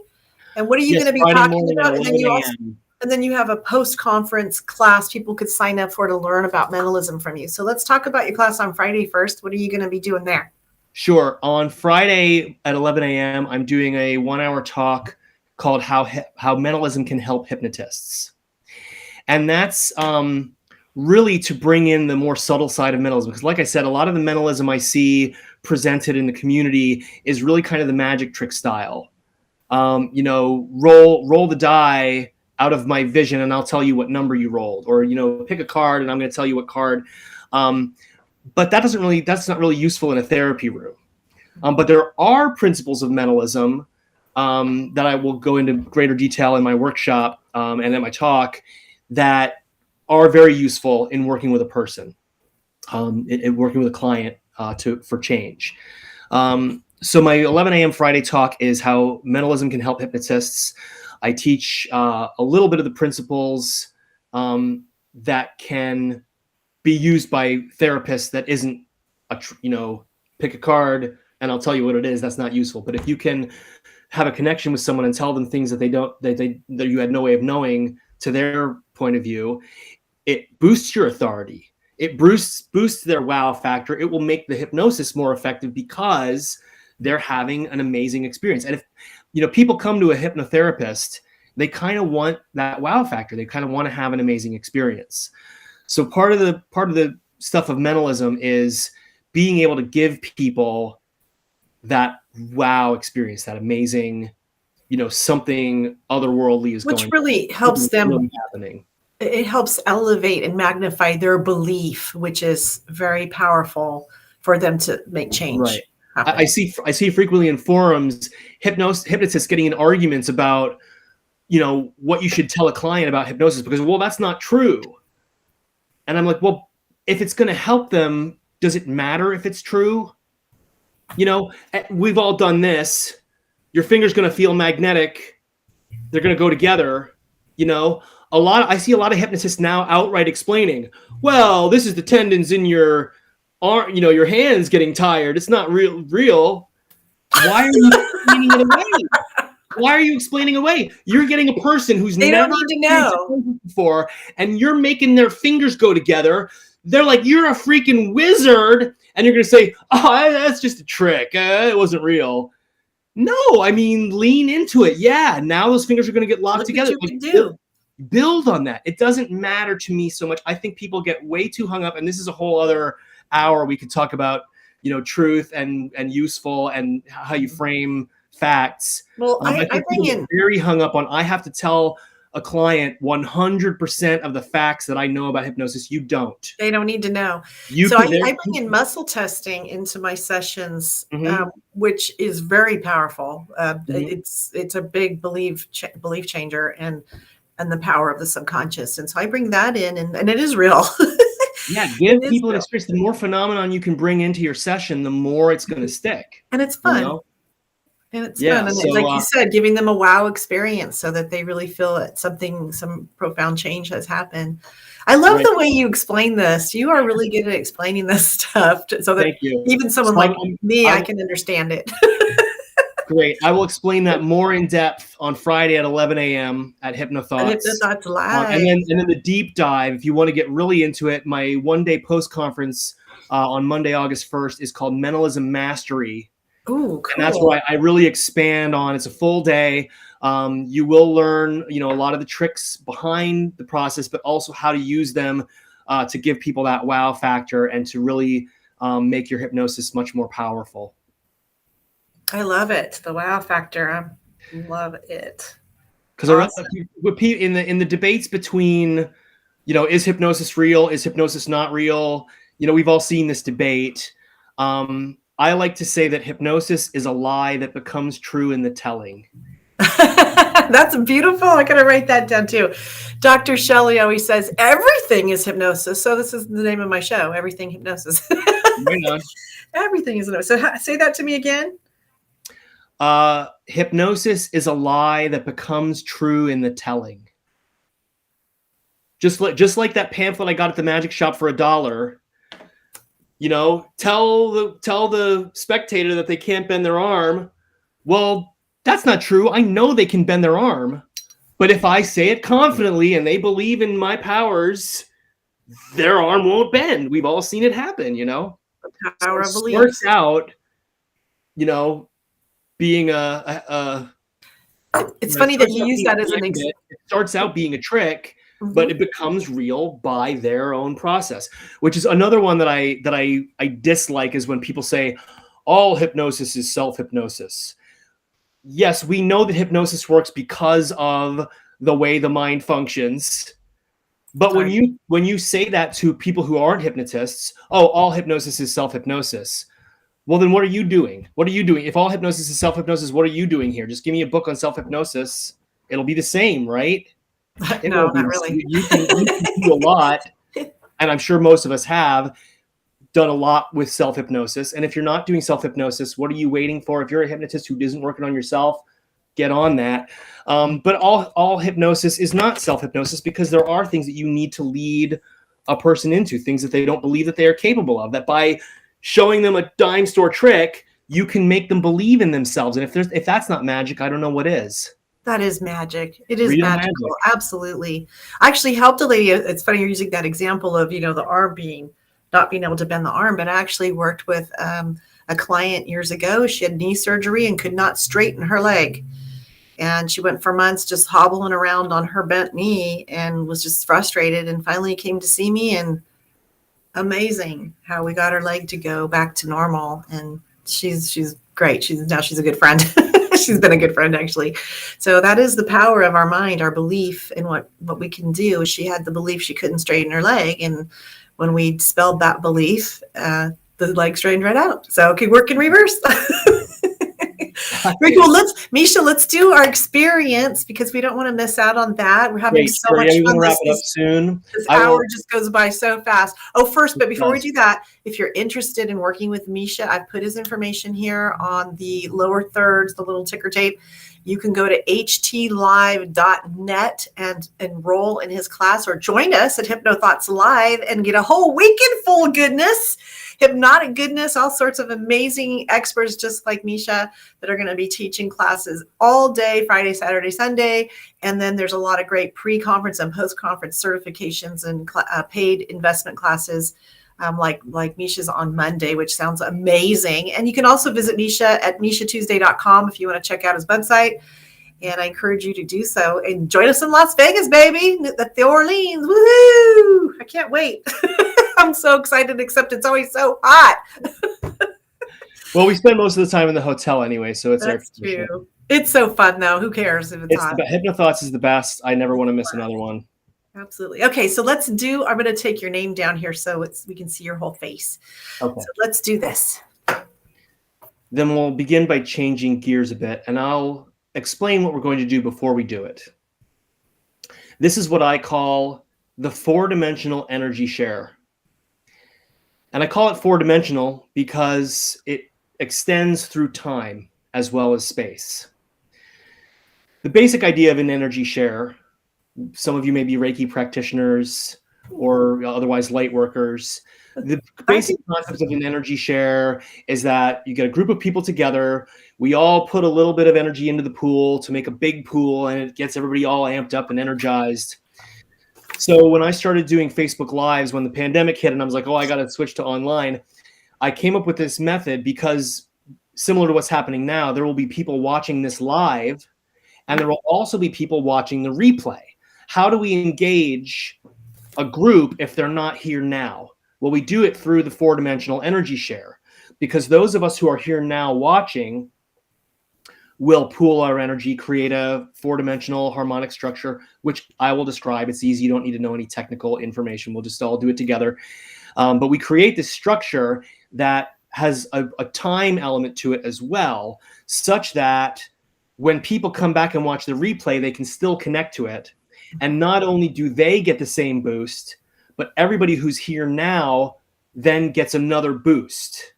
And what are you going to be talking about? And then you have a post-conference class people could sign up for to learn about mentalism from you. So let's talk about your class on Friday first. What are you going to be doing there? Sure. On Friday at 11 a.m., I'm doing a 1-hour talk called How Mentalism Can Help Hypnotists. And that's really to bring in the more subtle side of mentalism. Because like I said, a lot of the mentalism I see presented in the community is really kind of the magic trick style. Roll the die out of my vision and I'll tell you what number you rolled, or pick a card and I'm going to tell you what card. But that's not really useful in a therapy room. But there are principles of mentalism that I will go into greater detail in my workshop and at my talk that are very useful in working with a person, in working with a client for change. So my 11 a.m. Friday talk is how mentalism can help hypnotists. I teach a little bit of the principles that can be used by therapists. That isn't pick a card and I'll tell you what it is. That's not useful. But if you can have a connection with someone and tell them things that that you had no way of knowing to their point of view, it boosts your authority. It boosts their wow factor. It will make the hypnosis more effective because they're having an amazing experience. And if people come to a hypnotherapist, they kind of want that wow factor. They kind of want to have an amazing experience. So part of the stuff of mentalism is being able to give people that wow experience, that amazing, something otherworldly is going on. Which really helps them. Really happening. It helps elevate and magnify their belief, which is very powerful for them to make change. Right. I see frequently in forums hypnotists getting in arguments about, what you should tell a client about hypnosis because, well, that's not true. And I'm like, well, if it's going to help them, does it matter if it's true? We've all done this. Your finger's going to feel magnetic. They're going to go together. I see a lot of hypnotists now outright explaining, well, this is the tendons in your arm, your hands getting tired. It's not real. Why are you explaining it away? Why are you explaining away? You're getting a person who's never need to know before, and you're making their fingers go together. They're like, you're a freaking wizard, and you're going to say, oh, that's just a trick. It wasn't real. No, I mean, lean into it. Yeah, now those fingers are going to get locked together. Build on that. It doesn't matter to me so much. I think people get way too hung up, and this is a whole other hour we could talk about, truth and useful and how you frame facts. Well, I bring in very hung up on, I have to tell a client 100% of the facts that I know about hypnosis. You don't. They don't need to know. You So can. I bring in muscle testing into my sessions, Mhm. which is very powerful. Mhm. It's a big belief changer, and the power of the subconscious. And so I bring that in, and it is real. Yeah, It give is people an real, experience. The more phenomenon you can bring into your session, the more it's going to stick. and it's You fun. know? And it's Yeah. fun. And So like you said, giving them a wow experience so that they really feel that some profound change has happened. I love right. the way you explain this. You are really good at explaining this stuff so that Thank you. even someone So like me, I can understand it. great. I will explain that more in depth on Friday at 11 a.m. at And HypnoThoughts. Hypnothoughts And Live. then the deep dive, if you want to get really into it, my one-day post-conference on Monday, August 1st is called Mentalism Mastery. Ooh, And that's cool. where I really expand on. It's a full day. You will learn, a lot of the tricks behind the process, but also how to use them to give people that wow factor and to really make your hypnosis much more powerful. I love it. The wow factor. I love it. Because Awesome. in the debates between, is hypnosis real? Is hypnosis not real? We've all seen this debate. I like to say that hypnosis is a lie that becomes true in the telling. That's beautiful. I gotta write that down too. Dr. Shelley always says everything is hypnosis. So this is the name of my show, Everything Hypnosis. Right on. Everything is hypnosis. So say that to me again. Hypnosis is a lie that becomes true in the telling. Just like that pamphlet I got at the magic shop for $1. Tell the spectator that they can't bend their arm. Well, that's not true. I know they can bend their arm. But if I say it confidently and they believe in my powers, their arm won't bend. We've all seen it happen, The So power it of belief. starts out, being It's funny that you use that as an example. It starts out being a trick, but it becomes real by their own process, which is another one that I dislike is when people say all hypnosis is self-hypnosis. Yes, we know that hypnosis works because of the way the mind functions. But when you say that to people who aren't hypnotists, oh, all hypnosis is self-hypnosis. Well, then what are you doing? What are you doing? If all hypnosis is self-hypnosis, what are you doing here? Just give me a book on self-hypnosis. It'll be the same, right? It No, won't be not the same. really. You can do a lot, and I'm sure most of us have done a lot with self-hypnosis. And if you're not doing self-hypnosis, what are you waiting for? If you're a hypnotist who isn't working on yourself, get on that. But all hypnosis is not self-hypnosis because there are things that you need to lead a person into, things that they don't believe that they are capable of, that by showing them a dime store trick, you can make them believe in themselves. And if that's not magic, I don't know what is. That is magic. It is Real magical. magic. Absolutely. I actually helped a lady. It's funny you're using that example of, the arm not being able to bend the arm, but I actually worked with a client years ago. She had knee surgery and could not straighten her leg. And she went for months just hobbling around on her bent knee and was just frustrated, and finally came to see me, and amazing how we got her leg to go back to normal. And she's great. She's a good friend. She's been a good friend, actually. So that is the power of our mind, our belief in what we can do. She had the belief she couldn't straighten her leg, and when we dispelled that belief, the leg straightened right out. So it could work in reverse. Very cool. Misha, let's do our experience because we don't want to miss out on that. We're having so much fun. We're wrap it up soon. This hour just goes by so fast. Oh, first, but before we do that, if you're interested in working with Misha, I've put his information here on the lower thirds, the little ticker tape. You can go to htlive.net and enroll in his class, or join us at HypnoThoughts Live and get a whole weekend full of goodness, hypnotic goodness, all sorts of amazing experts just like Misha that are going to be teaching classes all day, Friday, Saturday, Sunday. And then there's a lot of great pre-conference and post-conference certifications and paid investment classes like Misha's on Monday, which sounds amazing. And you can also visit Misha at MishaTuesday.com if you want to check out his website. And I encourage you to do so. And join us in Las Vegas, baby, at the Orleans. Woohoo! I can't wait. I'm so excited, except it's always so hot. Well, we spend most of the time in the hotel anyway, so it's air That's conditioning. true. It's so fun though. Who cares if it's hot? Hypnothoughts is the best. I never want to miss another one. Absolutely. Okay, so let's do, I'm going to take your name down here so we can see your whole face. Okay. So let's do this. Then we'll begin by changing gears a bit, and I'll explain what we're going to do before we do it. This is what I call the 4-dimensional energy share. And I call it 4-dimensional because it extends through time as well as space. The basic idea of an energy share, some of you may be Reiki practitioners or otherwise light workers. The basic concept of an energy share is that you get a group of people together. We all put a little bit of energy into the pool to make a big pool, and it gets everybody all amped up and energized. So when I started doing Facebook Lives, when the pandemic hit and I was like, oh, I got to switch to online, I came up with this method because similar to what's happening now, there will be people watching this live, and there will also be people watching the replay. How do we engage a group if they're not here now? Well, we do it through the 4-dimensional energy share, because those of us who are here now watching will pool our energy, create a 4-dimensional harmonic structure, which I will describe. It's easy. You don't need to know any technical information. We'll just all do it together. But we create this structure that has a time element to it as well, such that when people come back and watch the replay, they can still connect to it. And not only do they get the same boost, but everybody who's here now then gets another boost.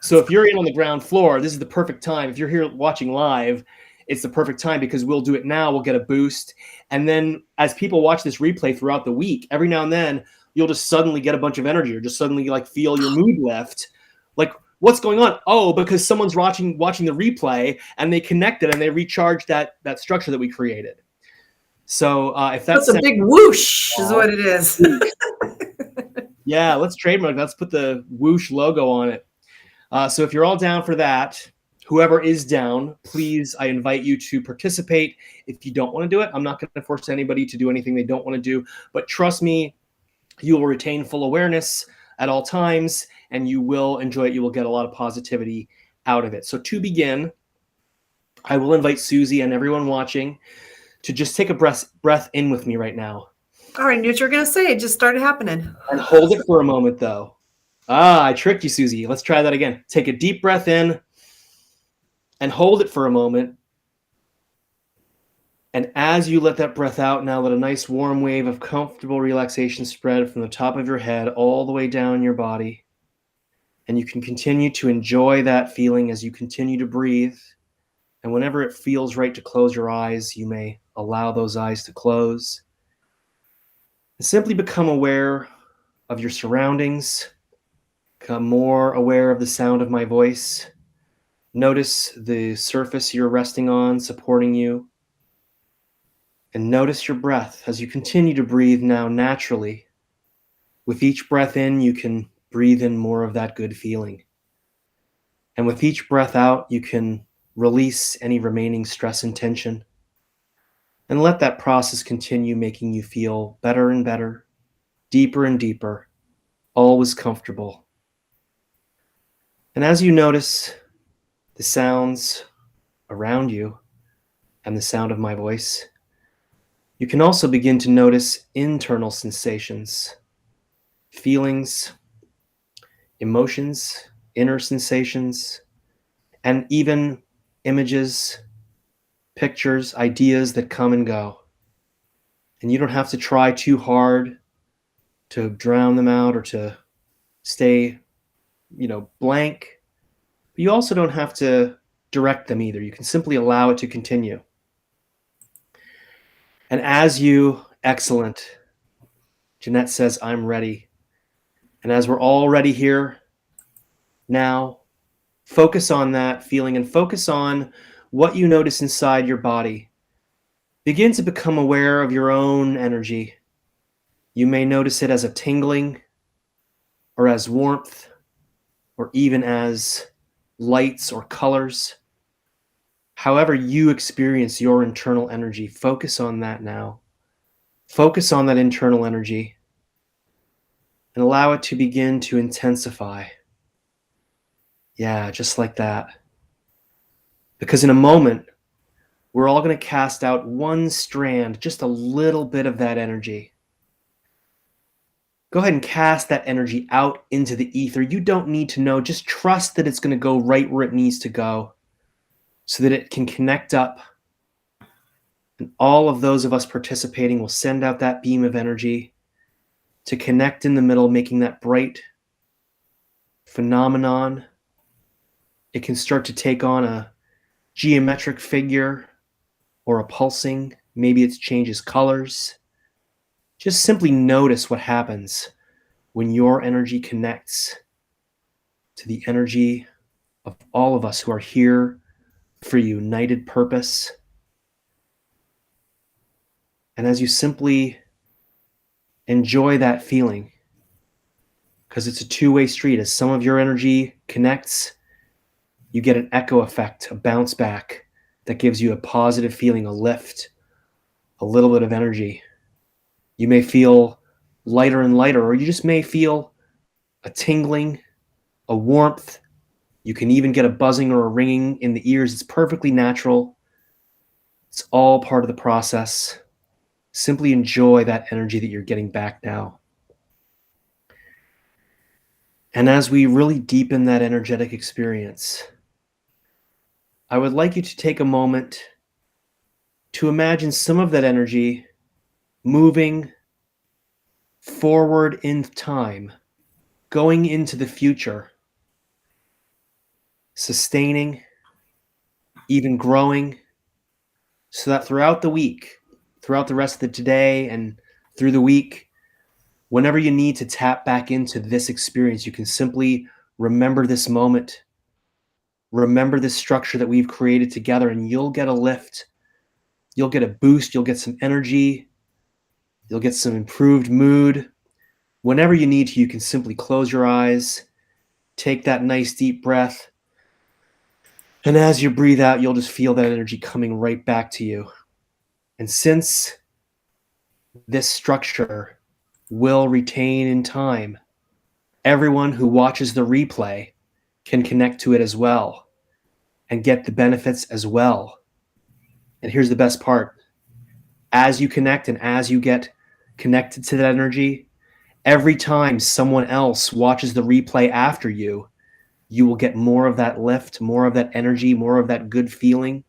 So if you're in on the ground floor, this is the perfect time. If you're here watching live, it's the perfect time because we'll do it now. We'll get a boost. And then as people watch this replay throughout the week, every now and then you'll just suddenly get a bunch of energy or just suddenly like feel your mood lift. Like, what's going on? Oh, because someone's watching the replay and they connected and they recharged that structure that we created. So if that's a big whoosh is what it is. Yeah, let's trademark. Let's put the whoosh logo on it. So if you're all down for that, whoever is down, please, I invite you to participate. If you don't want to do it, I'm not going to force anybody to do anything they don't want to do. But trust me, you will retain full awareness at all times, and you will enjoy it. You will get a lot of positivity out of it. So to begin, I will invite Susie and everyone watching to just take a breath in with me right now. All right, I knew what you were going to say. It just started happening. And hold it for a moment, though. I tricked you, Susie. Let's try that again. Take a deep breath in and hold it for a moment. And as you let that breath out, now let a nice warm wave of comfortable relaxation spread from the top of your head all the way down your body. And you can continue to enjoy that feeling as you continue to breathe. And whenever it feels right to close your eyes, you may allow those eyes to close. And simply become aware of your surroundings. Become more aware of the sound of my voice. Notice the surface you're resting on, supporting you. And notice your breath as you continue to breathe now naturally. With each breath in, you can breathe in more of that good feeling. And with each breath out, you can release any remaining stress and tension. And let that process continue making you feel better and better, deeper and deeper, always comfortable. And as you notice the sounds around you and the sound of my voice, you can also begin to notice internal sensations, feelings, emotions, inner sensations, and even images, pictures, ideas that come and go. And you don't have to try too hard to drown them out or to stay, blank. But you also don't have to direct them either. You can simply allow it to continue. And as you, excellent, Jeanette says, I'm ready. And as we're all ready here, now focus on that feeling and focus on what you notice inside your body. Begin to become aware of your own energy. You may notice it as a tingling or as warmth or even as lights or colors. However you experience your internal energy, focus on that now. Focus on that internal energy and allow it to begin to intensify. Yeah, just like that. Because in a moment, we're all going to cast out one strand, just a little bit of that energy. Go ahead and cast that energy out into the ether. You don't need to know. Just trust that it's going to go right where it needs to go so that it can connect up. And all of those of us participating will send out that beam of energy to connect in the middle, making that bright phenomenon. It can start to take on a geometric figure or a pulsing. Maybe it changes colors. Just simply notice what happens when your energy connects to the energy of all of us who are here for a united purpose. And as you simply enjoy that feeling, because it's a two-way street, as some of your energy connects, you get an echo effect, a bounce back that gives you a positive feeling, a lift, a little bit of energy. You may feel lighter and lighter, or you just may feel a tingling, a warmth. You can even get a buzzing or a ringing in the ears. It's perfectly natural. It's all part of the process. Simply enjoy that energy that you're getting back now. And as we really deepen that energetic experience, I would like you to take a moment to imagine some of that energy moving forward in time, going into the future, sustaining, even growing, so that throughout the week, throughout the rest of the today and through the week, whenever you need to tap back into this experience, you can simply remember this moment, remember this structure that we've created together, and you'll get a lift. You'll get a boost. You'll get some energy. You'll get some improved mood. Whenever you need to, you can simply close your eyes, take that nice deep breath, and as you breathe out, you'll just feel that energy coming right back to you. And since this structure will retain in time, everyone who watches the replay can connect to it as well and get the benefits as well. And here's the best part. As you connect and as you get connected to that energy, every time someone else watches the replay after you, you will get more of that lift, more of that energy, more of that good feeling.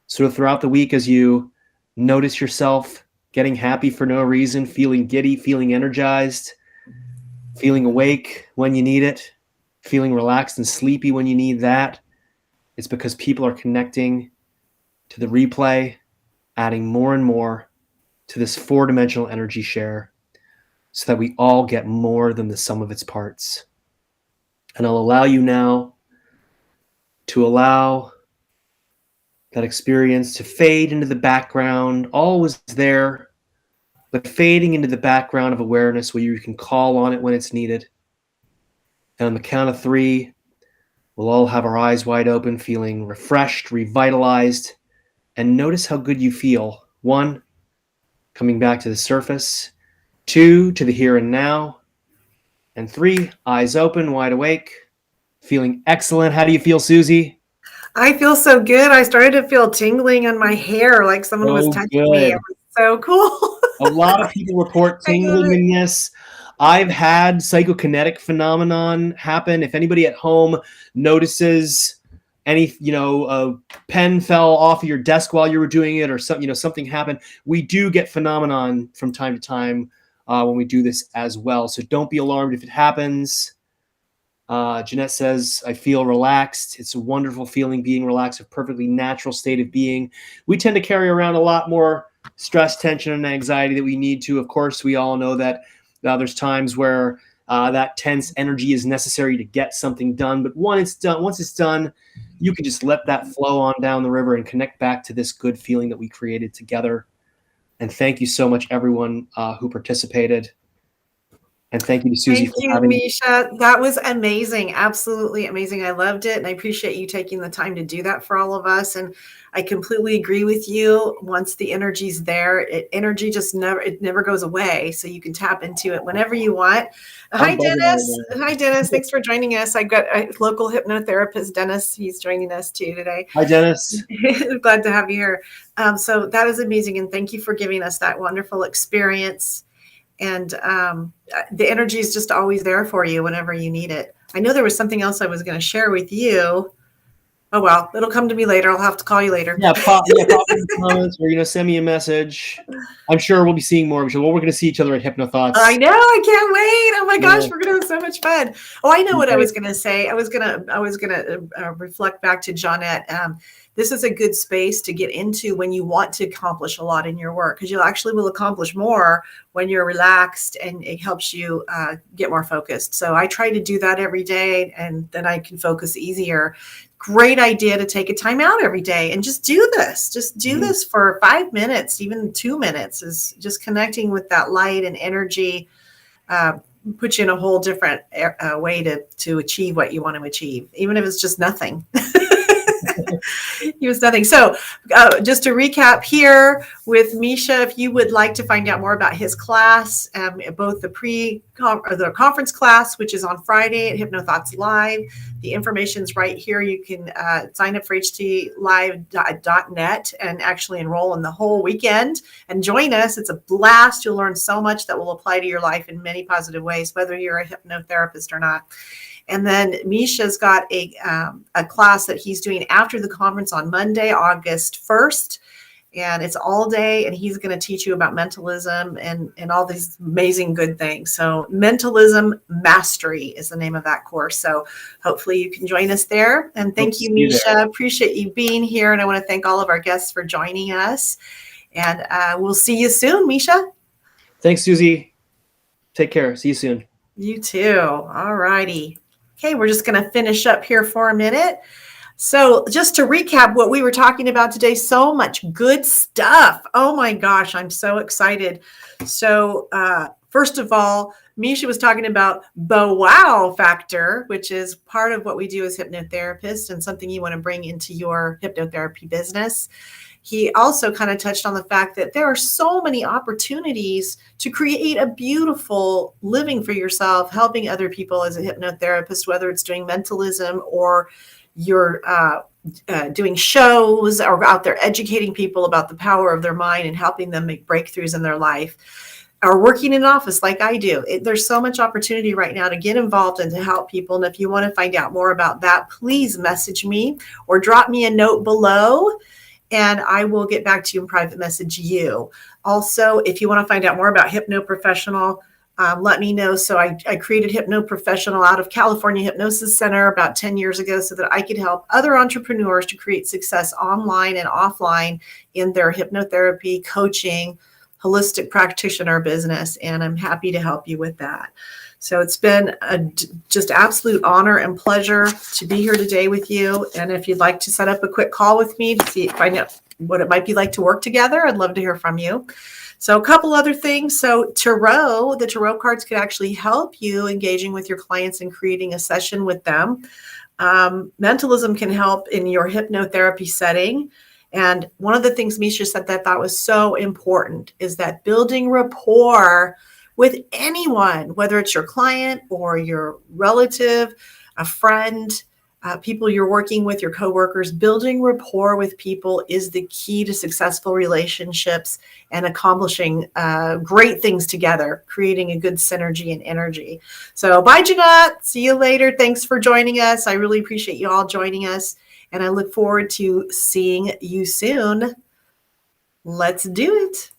So throughout the week, as you notice yourself getting happy for no reason, feeling giddy, feeling energized, feeling awake when you need it, feeling relaxed and sleepy when you need that, it's because people are connecting to the replay, adding more and more to this four-dimensional energy share so that we all get more than the sum of its parts. And I'll allow you now to allow that experience to fade into the background, always there, but fading into the background of awareness where you can call on it when it's needed. And on the count of three, we'll all have our eyes wide open, feeling refreshed, revitalized, and notice how good you feel. 1, coming back to the surface. 2, to the here and now. And 3, eyes open, wide awake, feeling excellent. How do you feel, Susie? I feel so good. I started to feel tingling on my hair, like someone was touching me. It was so cool. A lot of people report tingling in this. I've had psychokinetic phenomenon happen. If anybody at home notices any, a pen fell off of your desk while you were doing it, or something happened, we do get phenomenon from time to time when we do this as well. So don't be alarmed if it happens. Jeanette says, I feel relaxed. It's a wonderful feeling being relaxed, a perfectly natural state of being. We tend to carry around a lot more stress, tension, and anxiety that we need to. Of course, we all know that there's times where that tense energy is necessary to get something done. But once it's done, you can just let that flow on down the river and connect back to this good feeling that we created together. And thank you so much, everyone who participated. And thank you to Susie Thank for you, having me. Misha. That was amazing. Absolutely amazing. I loved it. And I appreciate you taking the time to do that for all of us. And I completely agree with you. Once the energy's there, energy just never goes away. So you can tap into it whenever you want. I'm Hi, buzzing right Dennis. Hi, Dennis. Thanks for joining us. I got a local hypnotherapist, Dennis. He's joining us too today. now. Hi, Dennis. Glad to have you here. So that is amazing. And thank you for giving us that wonderful experience. And the energy is just always there for you whenever you need it. I know there was something else I was going to share with you. Oh, well, it'll come to me later. I'll have to call you later. Yeah, pop in the comments or send me a message. I'm sure we'll be seeing more. Well, we're going to see each other at HypnoThoughts. I know. I can't wait. Oh my gosh, we're gonna have so much fun. Oh, I know what I was gonna say. I was gonna reflect back to Johnette. This is a good space to get into when you want to accomplish a lot in your work, because you actually will accomplish more when you're relaxed, and it helps you get more focused. So I try to do that every day, and then I can focus easier. Great idea to take a time out every day and just do this. Just do this for 5 minutes, even 2 minutes, is just connecting with that light and energy. Put you in a whole different way to achieve what you want to achieve, even if it's just nothing. He was nothing. So just to recap here with Misha, if you would like to find out more about his class, both the conference class, which is on Friday at HypnoThoughts Live, the information's right here. You can sign up for htlive.net and actually enroll in the whole weekend and join us. It's a blast. You'll learn so much that will apply to your life in many positive ways, whether you're a hypnotherapist or not. And then Misha's got a class that he's doing after the conference on Monday, August 1st. And it's all day, and he's going to teach you about mentalism and all these amazing good things. So Mentalism Mastery is the name of that course. So hopefully you can join us there. And thank you, Misha. Appreciate you being here. And I want to thank all of our guests for joining us. And we'll see you soon, Misha. Thanks, Susie. Take care. See you soon. You too. All righty. Okay, we're just going to finish up here for a minute. So just to recap what we were talking about today, so much good stuff. Oh my gosh, I'm so excited. So first of all, Misha was talking about the wow factor, which is part of what we do as hypnotherapists and something you want to bring into your hypnotherapy business. He also kind of touched on the fact that there are so many opportunities to create a beautiful living for yourself, helping other people as a hypnotherapist, whether it's doing mentalism or you're doing shows or out there educating people about the power of their mind and helping them make breakthroughs in their life, or working in an office like I do. There's so much opportunity right now to get involved and to help people. And if you want to find out more about that, please message me or drop me a note below, and I will get back to you and private message you. Also, if you want to find out more about HypnoProfessional, let me know. So I created HypnoProfessional out of California Hypnosis Center about 10 years ago so that I could help other entrepreneurs to create success online and offline in their hypnotherapy, coaching, holistic practitioner business. And I'm happy to help you with that. So it's been a just absolute honor and pleasure to be here today with you. And if you'd like to set up a quick call with me to find out what it might be like to work together, I'd love to hear from you. So a couple other things. So the tarot cards could actually help you engaging with your clients and creating a session with them. Mentalism can help in your hypnotherapy setting. And one of the things Misha said that I thought was so important is that building rapport with anyone, whether it's your client or your relative, a friend, people you're working with, your coworkers, building rapport with people is the key to successful relationships and accomplishing great things together, creating a good synergy and energy. So bye, Jeanette. See you later. Thanks for joining us. I really appreciate you all joining us, and I look forward to seeing you soon. Let's do it.